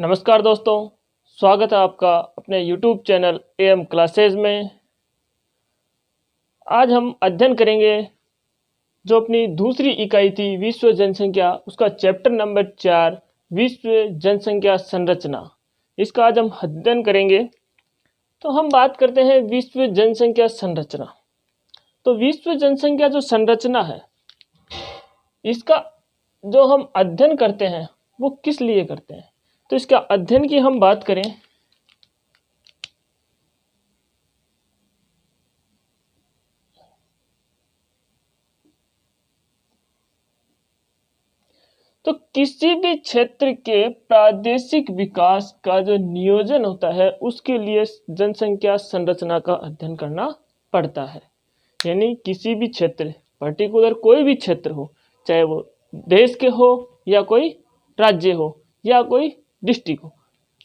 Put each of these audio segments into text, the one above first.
नमस्कार दोस्तों, स्वागत है आपका अपने YouTube चैनल AM क्लासेज में। आज हम अध्ययन करेंगे जो अपनी दूसरी इकाई थी विश्व जनसंख्या, उसका चैप्टर नंबर 4 विश्व जनसंख्या संरचना। इसका आज हम अध्ययन करेंगे। तो हम बात करते हैं विश्व जनसंख्या संरचना। तो विश्व जनसंख्या जो संरचना है, इसका जो हम अध्ययन करते हैं वो किस लिए करते हैं। तो इसका अध्ययन की हम बात करें तो किसी भी क्षेत्र के प्रादेशिक विकास का जो नियोजन होता है उसके लिए जनसंख्या संरचना का अध्ययन करना पड़ता है। यानी किसी भी क्षेत्र, पर्टिकुलर कोई भी क्षेत्र हो, चाहे वो देश के हो या कोई राज्य हो या कोई डिस्ट्रिक्ट हो,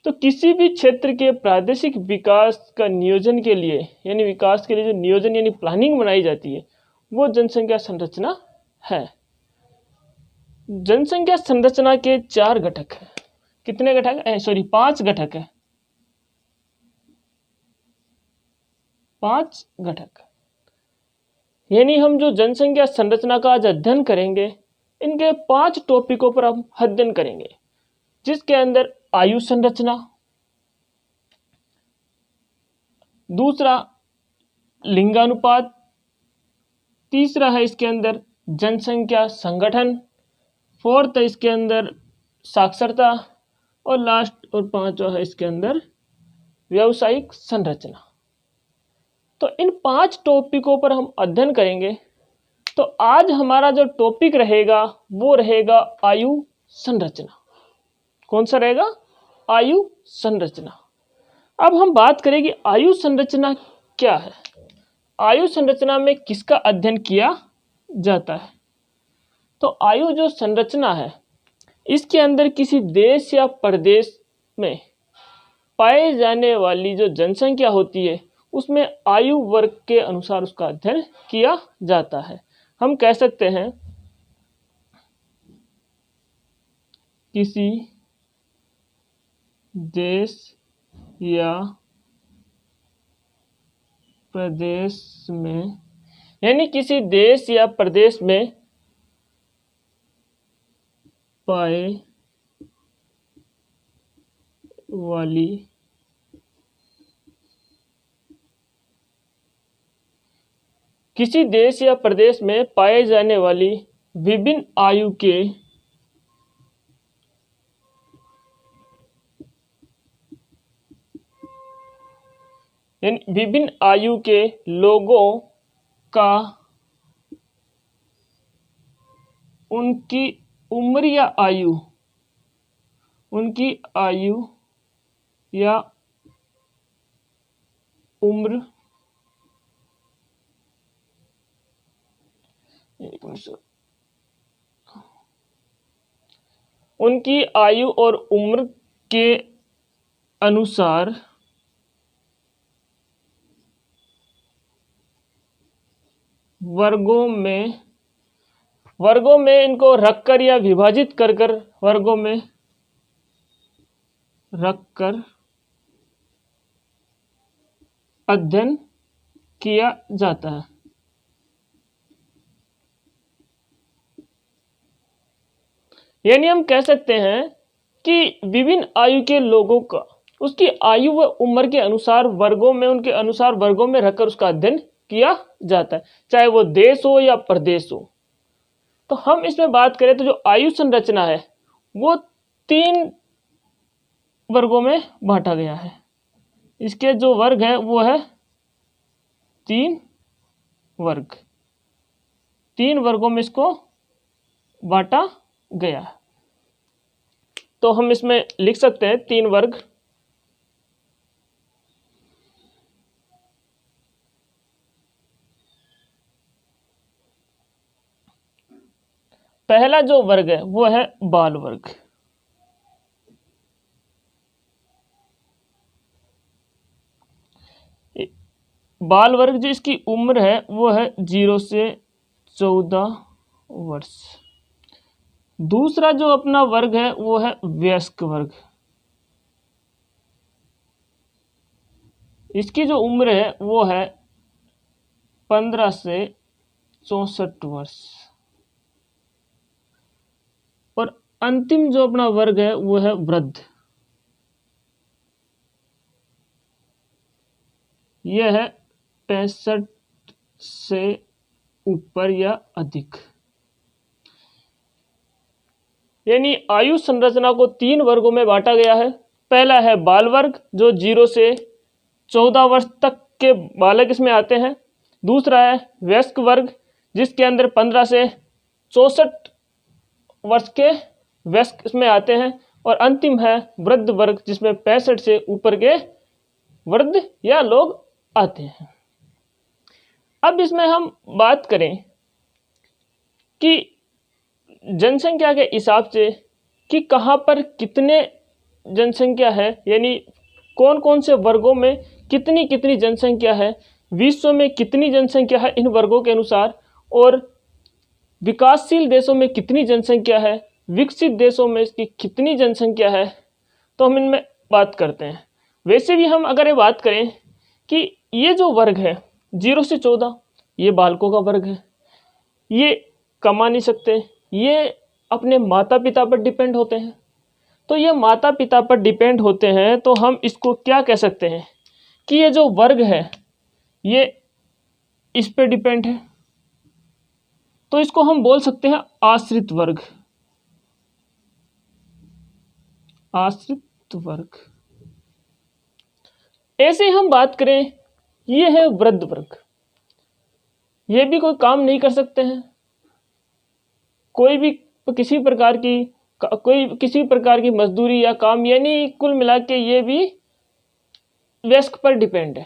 तो किसी भी क्षेत्र के प्रादेशिक विकास का नियोजन के लिए, यानी विकास के लिए जो नियोजन यानी प्लानिंग बनाई जाती है वो जनसंख्या संरचना है। जनसंख्या संरचना के 4 घटक है। कितने घटक है? 5 घटक है। 5 घटक। यानी हम जो जनसंख्या संरचना का आज अध्ययन करेंगे, इनके 5 टॉपिकों पर हम अध्ययन करेंगे, जिसके अंदर आयु संरचना, दूसरा लिंगानुपात, तीसरा है इसके अंदर जनसंख्या संगठन, फोर्थ है इसके अंदर साक्षरता, और लास्ट और 5वां है इसके अंदर व्यावसायिक संरचना। तो इन 5 टॉपिकों पर हम अध्ययन करेंगे। तो आज हमारा जो टॉपिक रहेगा वो रहेगा आयु संरचना। कौन सा रहेगा? आयु संरचना। अब हम बात करेंगे आयु संरचना क्या है। आयु संरचना में किसका अध्ययन किया जाता है? तो आयु जो संरचना है, इसके अंदर किसी देश या प्रदेश में पाए जाने वाली जो जनसंख्या होती है उसमें आयु वर्ग के अनुसार उसका अध्ययन किया जाता है। हम कह सकते हैं किसी देश या प्रदेश में, यानी किसी देश या प्रदेश में पाए वाली किसी देश या प्रदेश में पाए जाने वाली विभिन्न आयु के विभिन्न आयु के लोगों का उनकी उम्र या आयु या उम्र उनकी आयु और उम्र के अनुसार वर्गों में इनको रखकर या विभाजित कर वर्गों में रखकर अध्ययन किया जाता है। यानी हम कह सकते हैं कि विभिन्न आयु के लोगों का उसकी आयु व उम्र के अनुसार वर्गों में, उनके अनुसार वर्गों में रखकर उसका अध्ययन किया जाता है, चाहे वो देश हो या प्रदेश हो। तो हम इसमें बात करें तो जो आयु संरचना है वो 3 वर्गों में बांटा गया है। इसके जो वर्ग है वो है 3 वर्ग। 3 वर्गों में इसको बांटा गया है। तो हम इसमें लिख सकते हैं 3 वर्ग। पहला जो वर्ग है वो है बाल वर्ग। बाल वर्ग जो इसकी उम्र है वो है 0 से 14 वर्ष। दूसरा जो अपना वर्ग है वो है वयस्क वर्ग। इसकी जो उम्र है वो है 15 से 64 वर्ष। और अंतिम जो अपना वर्ग है वो है वृद्ध। यह है 65 से ऊपर या अधिक। यानी आयु संरचना को 3 वर्गों में बांटा गया है। पहला है बाल वर्ग, जो 0 से 14 वर्ष तक के बालक इसमें आते हैं। दूसरा है वयस्क वर्ग, जिसके अंदर 15 से 64 वर्ष के वयस्क इसमें आते हैं। और अंतिम है वृद्ध वर्ग, जिसमें 65 से ऊपर के वृद्ध या लोग आते हैं। अब इसमें हम बात करें कि जनसंख्या के हिसाब से कि कहाँ पर कितने जनसंख्या है, यानी कौन कौन से वर्गों में कितनी कितनी जनसंख्या है, विश्व में कितनी जनसंख्या है इन वर्गों के अनुसार, और विकासशील देशों में कितनी जनसंख्या है, विकसित देशों में इसकी कितनी जनसंख्या है, तो हम इनमें बात करते हैं। वैसे भी हम अगर ये बात करें कि ये जो वर्ग है 0 से 14, ये बालकों का वर्ग है। ये कमा नहीं सकते, ये अपने माता पिता पर डिपेंड होते हैं। तो ये माता पिता पर डिपेंड होते हैं, तो हम इसको क्या कह सकते हैं कि ये जो वर्ग है ये इस पे डिपेंड है। तो इसको हम बोल सकते हैं आश्रित वर्ग। आश्रित वर्ग। ऐसे ही हम बात करें, ये है वृद्ध वर्ग। ये भी कोई काम नहीं कर सकते हैं, कोई भी किसी प्रकार की मजदूरी या काम, यानी कुल मिला के ये भी वयस्क पर डिपेंड है।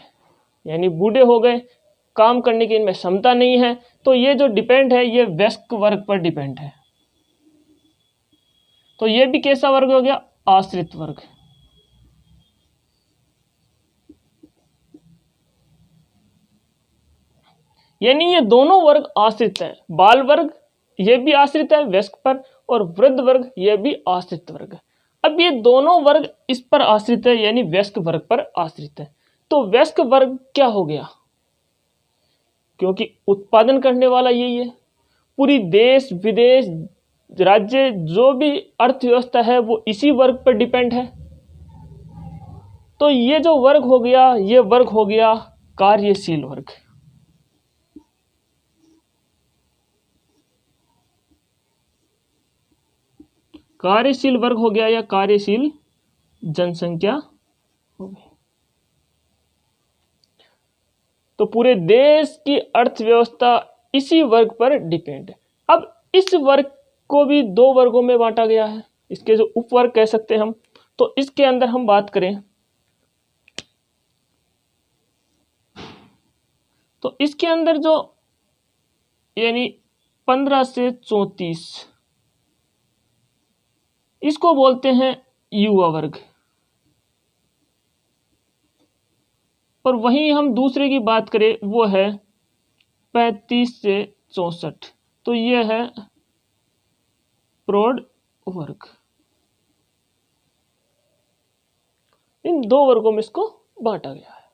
यानी बूढ़े हो गए, काम करने की इनमें क्षमता नहीं है, तो ये जो डिपेंड है ये वयस्क वर्ग पर डिपेंड है। तो ये भी कैसा वर्ग हो गया? आश्रित वर्ग। यानी ये दोनों वर्ग आश्रित है। बाल वर्ग ये भी आश्रित है वयस्क पर, और वृद्ध वर्ग ये भी आश्रित वर्ग है। अब ये दोनों वर्ग इस पर आश्रित है, यानी वयस्क वर्ग पर आश्रित है। तो वयस्क वर्ग क्या हो गया? क्योंकि उत्पादन करने वाला यही है, पूरी देश विदेश राज्य जो भी अर्थव्यवस्था है वो इसी वर्ग पर डिपेंड है। तो ये जो वर्ग हो गया, ये वर्ग हो गया कार्यशील वर्ग। कार्यशील वर्ग हो गया या कार्यशील जनसंख्या हो गई। तो पूरे देश की अर्थव्यवस्था इसी वर्ग पर डिपेंड है। अब इस वर्ग को भी 2 वर्गों में बांटा गया है, इसके जो उपवर्ग कह सकते हैं हम। तो इसके अंदर हम बात करें तो इसके अंदर जो यानी 15 से 34, इसको बोलते हैं युवा वर्ग। और वहीं हम दूसरे की बात करें वो है 35 से 64, तो ये है प्रौढ़ वर्ग। इन 2 वर्गों में इसको बांटा गया है।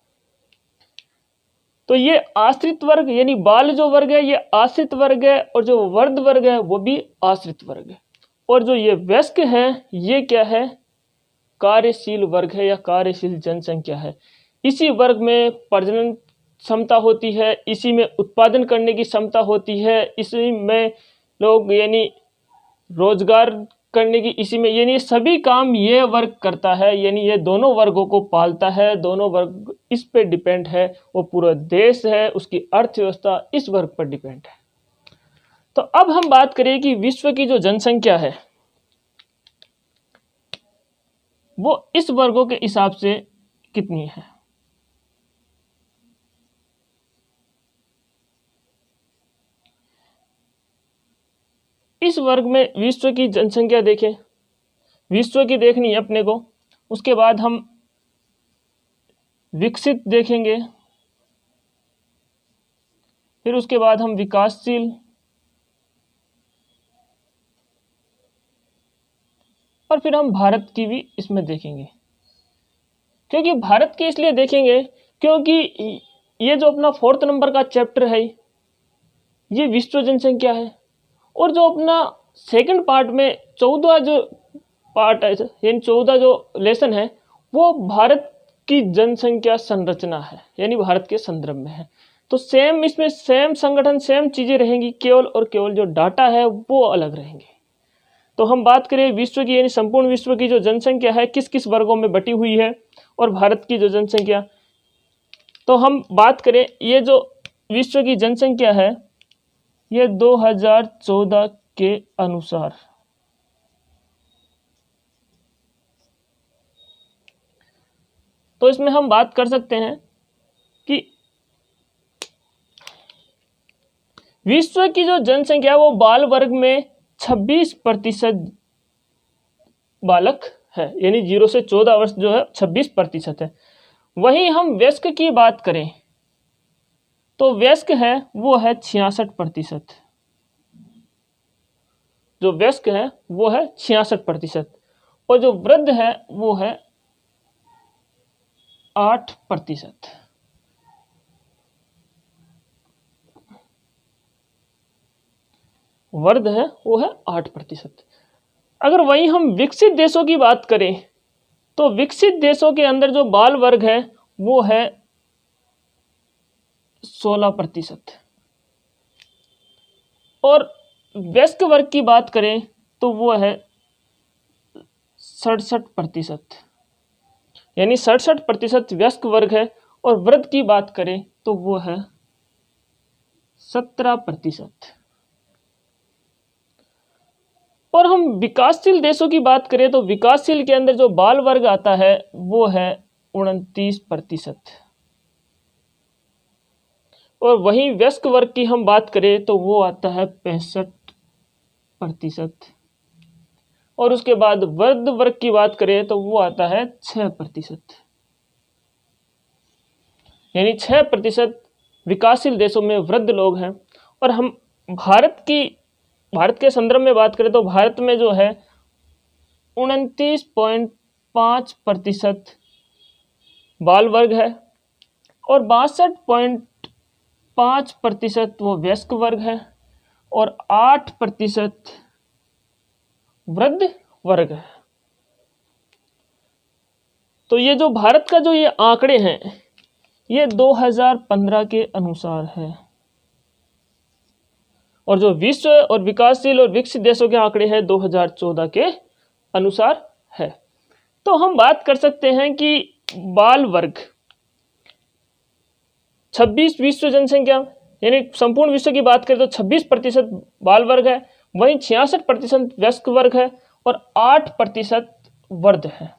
तो ये आश्रित वर्ग यानी बाल जो वर्ग है ये आश्रित वर्ग है, और जो वृद्ध वर्ग है वो भी आश्रित वर्ग है। और जो ये वयस्क है ये क्या है? कार्यशील वर्ग है या कार्यशील जनसंख्या है। इसी वर्ग में प्रजनन क्षमता होती है, इसी में उत्पादन करने की क्षमता होती है, इसी में लोग यानी रोजगार करने की, इसी में यानी सभी काम ये वर्ग करता है। यानी ये दोनों वर्गों को पालता है, दोनों वर्ग इस पे डिपेंड है। वो पूरा देश है, उसकी अर्थव्यवस्था इस वर्ग पर डिपेंड है। तो अब हम बात करें कि विश्व की जो जनसंख्या है वो इस वर्गों के हिसाब से कितनी है। इस वर्ग में विश्व की जनसंख्या देखें, विश्व की देखनी है अपने को। उसके बाद हम विकसित देखेंगे, फिर उसके बाद हम विकासशील, और फिर हम भारत की भी इसमें देखेंगे। क्योंकि भारत की इसलिए देखेंगे क्योंकि ये जो अपना 4th नंबर का चैप्टर है ये विश्व जनसंख्या है, और जो अपना सेकंड पार्ट में 14 जो पार्ट है यानी 14 जो लेसन है वो भारत की जनसंख्या संरचना है, यानी भारत के संदर्भ में है। तो सेम इसमें सेम संगठन सेम चीजें रहेंगी, केवल और केवल जो डाटा है वो अलग रहेंगे। तो हम बात करें विश्व की, यानी संपूर्ण विश्व की जो जनसंख्या है किस किस वर्गों में बटी हुई है, और भारत की जो जनसंख्या, तो हम बात करें ये जो विश्व की जनसंख्या है ये 2014 के अनुसार, तो इसमें हम बात कर सकते हैं कि विश्व की जो जनसंख्या वो बाल वर्ग में 26% बालक है, यानी 0 से 14 वर्ष जो है 26% है। वहीं हम वयस्क की बात करें तो वयस्क है वो है 66%, जो वयस्क है वो है 66%, और जो वृद्ध है वो है 8%। वृद्ध है वो है 8%। अगर वहीं हम विकसित देशों की बात करें तो विकसित देशों के अंदर जो बाल वर्ग है वो है 16%, और वयस्क वर्ग की बात करें तो वो है 67%, यानी 67% वयस्क वर्ग है, और वृद्ध की बात करें तो वो है 17%। और हम विकासशील देशों की बात करें तो विकासशील के अंदर जो बाल वर्ग आता है वो है 29%, और वहीं वयस्क वर्ग की हम बात करें तो वो आता है 65%, और उसके बाद वृद्ध वर्ग की बात करें तो वो आता है 6%, यानी 6% विकासशील देशों में वृद्ध लोग हैं। और हम भारत के संदर्भ में बात करें तो भारत में जो है 29.5% बाल वर्ग है, और 62.5% वो वयस्क वर्ग है, और 8% वृद्ध वर्ग है। तो ये जो भारत का जो ये आंकड़े हैं ये 2015 के अनुसार है, और जो विश्व और विकासशील और विकसित देशों के आंकड़े हैं 2014 के अनुसार है। तो हम बात कर सकते हैं कि बाल वर्ग 26 विश्व जनसंख्या, यानी संपूर्ण विश्व की बात करें तो 26% बाल वर्ग है, वहीं 66% वयस्क वर्ग है, और 8% वृद्ध है।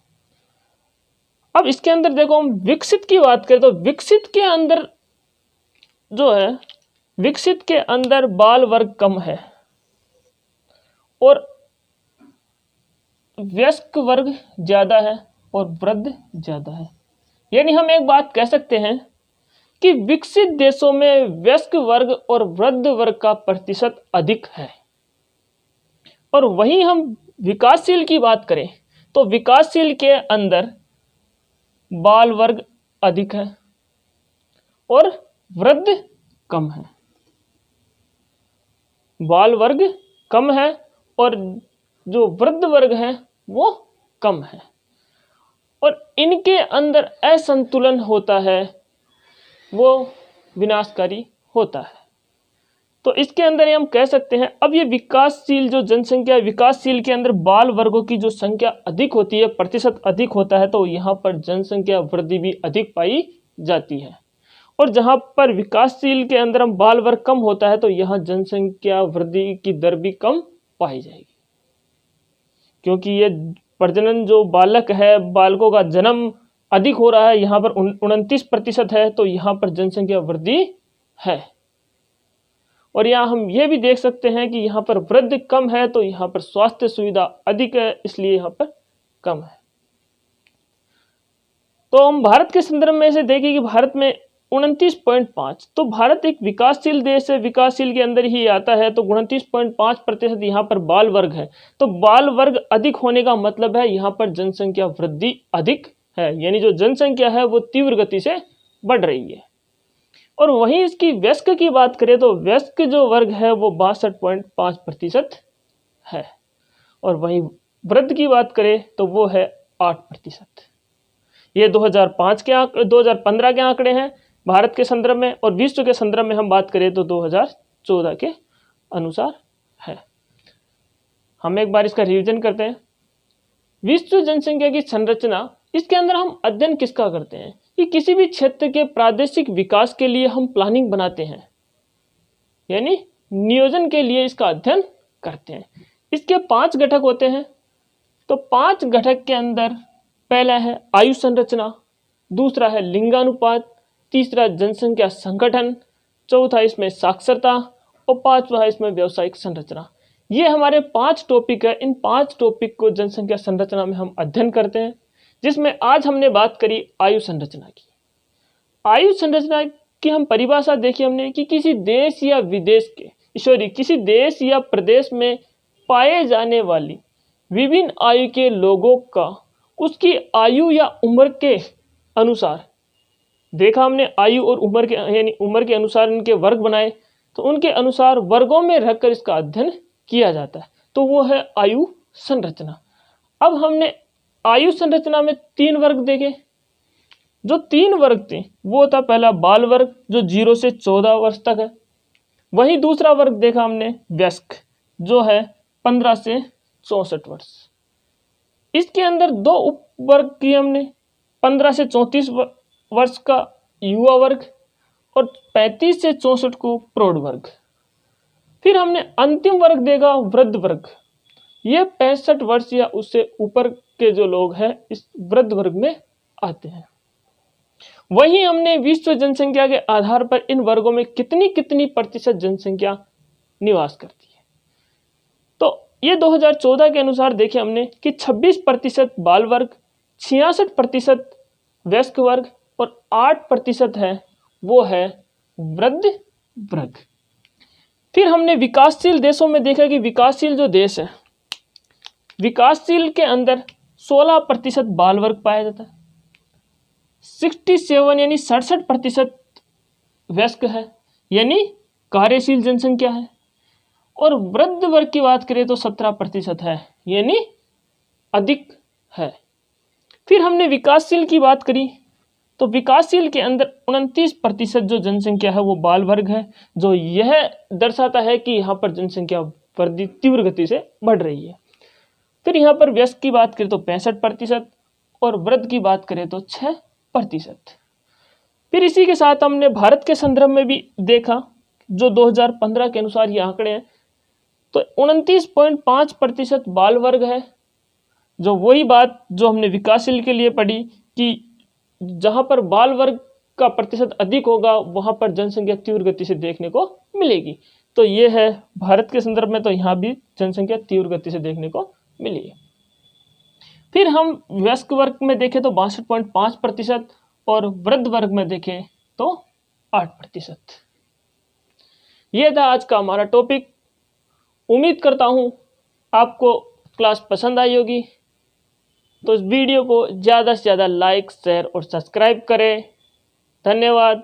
अब इसके अंदर देखो हम विकसित की बात करें तो विकसित के अंदर जो है विकसित के अंदर बाल वर्ग कम है और वयस्क वर्ग ज्यादा है और वृद्ध ज्यादा है। यानी हम एक बात कह सकते हैं कि विकसित देशों में वयस्क वर्ग और वृद्ध वर्ग का प्रतिशत अधिक है, और वहीं हम विकासशील की बात करें तो विकासशील के अंदर बाल वर्ग अधिक है और वृद्ध कम है। बाल वर्ग कम है और जो वृद्ध वर्ग है वो कम है, और इनके अंदर असंतुलन होता है, वो विनाशकारी होता है। तो इसके अंदर हम कह सकते हैं, अब ये विकासशील जो जनसंख्या, विकासशील के अंदर बाल वर्गों की जो संख्या अधिक होती है, प्रतिशत अधिक होता है, तो यहाँ पर जनसंख्या वृद्धि भी अधिक पाई जाती है। और जहाँ पर विकासशील के अंदर हम बाल वर्ग कम होता है तो यहाँ जनसंख्या वृद्धि की दर भी कम पाई जाएगी, क्योंकि ये प्रजनन जो बालक है, बालकों का जन्म अधिक हो रहा है, यहाँ पर 29% है, तो यहाँ पर जनसंख्या वृद्धि है। और यहाँ हम ये भी देख सकते हैं कि यहाँ पर वृद्धि कम है तो यहाँ पर स्वास्थ्य सुविधा अधिक है, इसलिए यहाँ पर कम है। तो हम भारत के संदर्भ में से देखें कि भारत में 29.5, तो भारत एक विकासशील देश है, विकासशील के अंदर ही आता है, तो 29.5% यहाँ पर बाल वर्ग है। तो बाल वर्ग अधिक होने का मतलब है यहाँ पर जनसंख्या वृद्धि अधिक है, यानी जो जनसंख्या है वो तीव्र गति से बढ़ रही है। और वहीं इसकी वयस्क की बात करें तो वयस्क जो वर्ग है वो 62.5% है, और वहीं वृद्ध की बात करें तो वो है 8%। ये 2015 के आंकड़े हैं भारत के संदर्भ में, और विश्व के संदर्भ में हम बात करें तो 2014 के अनुसार है। हम एक बार इसका रिवीजन करते हैं। विश्व जनसंख्या की संरचना, इसके अंदर हम अध्ययन किसका करते हैं कि किसी भी क्षेत्र के प्रादेशिक विकास के लिए हम प्लानिंग बनाते हैं, यानी नियोजन के लिए इसका अध्ययन करते हैं। इसके 5 घटक होते हैं। तो 5 घटक के अंदर पहला है आयु संरचना, दूसरा है लिंगानुपात, तीसरा जनसंख्या संगठन, चौथा इसमें साक्षरता, और 5वां है इसमें व्यावसायिक संरचना। ये हमारे 5 टॉपिक है। इन 5 टॉपिक को जनसंख्या संरचना में हम अध्ययन करते हैं, जिसमें आज हमने बात करी आयु संरचना की। आयु संरचना की हम परिभाषा देखी हमने कि किसी देश या विदेश के किसी देश या प्रदेश में पाए जाने वाली विभिन्न आयु के लोगों का उसकी आयु या उम्र के अनुसार देखा हमने। आयु और उम्र के यानी उम्र के अनुसार इनके वर्ग बनाए, तो उनके अनुसार वर्गों में रखकर इसका अध्ययन किया जाता है, तो वो है आयु संरचना। अब हमने आयु संरचना में 3 वर्ग देखे। जो 3 वर्ग थे वो था पहला बाल वर्ग जो 0 से 14 वर्ष तक है। वहीं दूसरा वर्ग देखा हमने वयस्क जो है 15 से 64 वर्ष। इसके अंदर 2 उपवर्ग किए हमने, 15 से 34 वर्ष का युवा वर्ग और 35 से 64 को प्रौढ़ वर्ग। फिर हमने अंतिम वर्ग देखा वृद्ध वर्ग। ये 65 वर्ष या उससे ऊपर के जो लोग हैं इस वृद्ध वर्ग में आते हैं। वहीं हमने विश्व जनसंख्या के आधार पर इन वर्गों में कितनी कितनी प्रतिशत जनसंख्या निवास करती है। तो ये 2014 के अनुसार देखे हमने कि 26% बाल वर्ग, 66% वयस्क वर्ग और 8% है वो है वृद्ध वर्ग। फिर हमने विकासशील देशों में देखा कि विकासशील जो देश है, विकासशील के अंदर 16% बाल वर्ग पाया जाता है, 67 यानी 67% वयस्क है यानी कार्यशील जनसंख्या है, और वृद्ध वर्ग की बात करें तो 17% है यानी अधिक है। फिर हमने विकासशील की बात करी तो विकासशील के अंदर 29% जो जनसंख्या है वो बाल वर्ग है, जो यह दर्शाता है कि यहाँ पर जनसंख्या वृद्धि तीव्र गति से बढ़ रही है। फिर यहाँ पर वयस्क की बात करें तो 65% और वृद्ध की बात करें तो 6%। फिर इसी के साथ हमने भारत के संदर्भ में भी देखा जो 2015 के अनुसार ये आंकड़े हैं, तो 29.5% बाल वर्ग है, जो वही बात जो हमने विकासशील के लिए पढ़ी कि जहाँ पर बाल वर्ग का प्रतिशत अधिक होगा वहाँ पर जनसंख्या तीव्र गति से देखने को मिलेगी। तो ये है भारत के संदर्भ में, तो यहाँ भी जनसंख्या तीव्र गति से देखने को मिली है। फिर हम वयस्क वर्ग में देखें तो 62.5% और वृद्ध वर्ग में देखें तो 8%। यह था आज का हमारा टॉपिक। उम्मीद करता हूँ आपको क्लास पसंद आई होगी, तो इस वीडियो को ज़्यादा से ज़्यादा लाइक, शेयर और सब्सक्राइब करें। धन्यवाद।